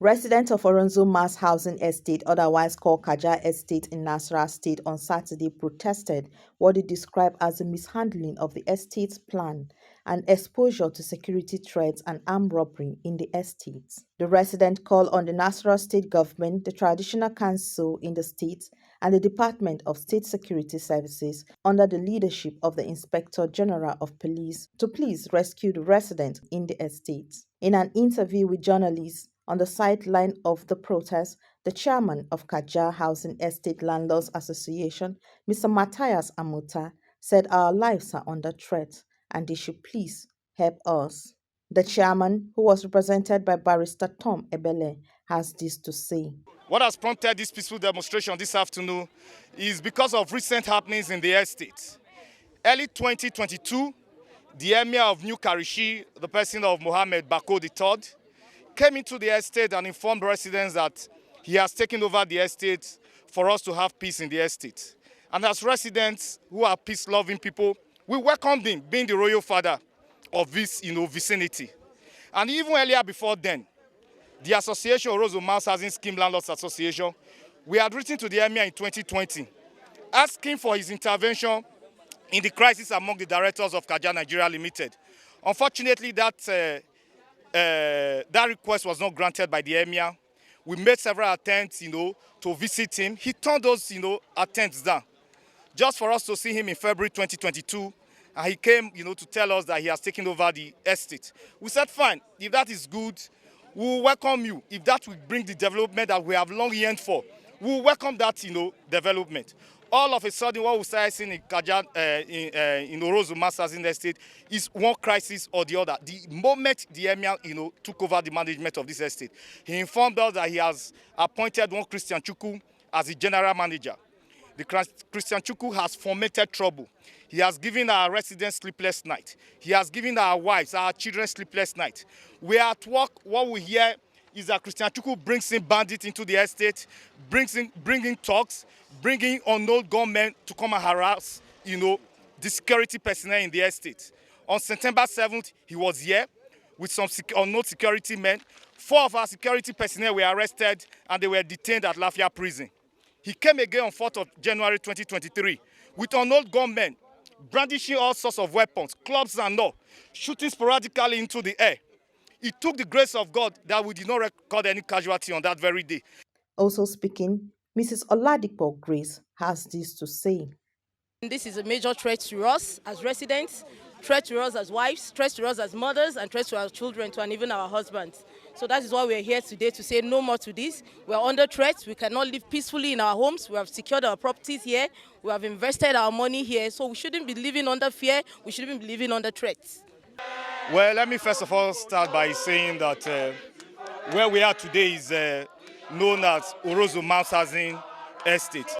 Residents of Orozo Mass Housing Estate, otherwise called CAJAAH Estate in Nassarawa State, on Saturday protested what they described as the mishandling of the estate's plan and exposure to security threats and armed robbery in the estate. The residents called on the Nassarawa State government, the traditional council in the state, and the Department of State Security Services, under the leadership of the Inspector General of Police, to please rescue the residents in the estate. In an interview with journalists, on the sideline of the protest, the chairman of CAJAAH Housing Estate Landlords Association, Mr. Matthias Amuta, said our lives are under threat and they should please help us. The chairman, who was represented by Barrister Tom Ebele, has this to say. What has prompted this peaceful demonstration this afternoon is because of recent happenings in the estate. Early 2022, the Emir of New Karishi, the person of Mohammed Bako III, came into the estate and informed residents that he has taken over the estate for us to have peace in the estate. And as residents who are peace-loving people, we welcomed him being the royal father of this vicinity. And even earlier before then, the association, Orozo Mass Housing Scheme Landlords Association, we had written to the Emir in 2020, asking for his intervention in the crisis among the directors of CAJAAH Nigeria Limited. Unfortunately, that request was not granted by the Emir. We made several attempts, to visit him. He turned those, attempts down. Just for us to see him in February 2022, and he came, to tell us that he has taken over the estate. We said, fine, if that is good, we will welcome you. If that will bring the development that we have long yearned for, we will welcome that, development. All of a sudden, what we started seeing in CAJAAH, in Orozo Mass Housing Estate, is one crisis or the other. The moment the Emir, took over the management of this estate, he informed us that he has appointed one Christian Chukwu as the general manager. The Christian Chukwu has fomented trouble. He has given our residents sleepless night. He has given our wives, our children sleepless night. We are at work. What we hear is that Christian Chukwu brings in bandits into the estate, bringing talks, bringing unknown gunmen to come and harass, the security personnel in the estate. On September 7th, he was here with some unknown security men. 4 of our security personnel were arrested and they were detained at Lafia Prison. He came again on 4th of January 2023 with unknown gunmen, brandishing all sorts of weapons, clubs and all, shooting sporadically into the air. It took the grace of God that we did not record any casualty on that very day. Also speaking, Mrs. Oladipo Grace has this to say. This is a major threat to us as residents, threat to us as wives, threat to us as mothers, and threat to our children, and even our husbands. So that is why we are here today, to say no more to this. We are under threat. We cannot live peacefully in our homes. We have secured our properties here. We have invested our money here. So we shouldn't be living under fear. We shouldn't be living under threats. Well, let me first of all start by saying that where we are today is known as Orozo Mass Housing Estate.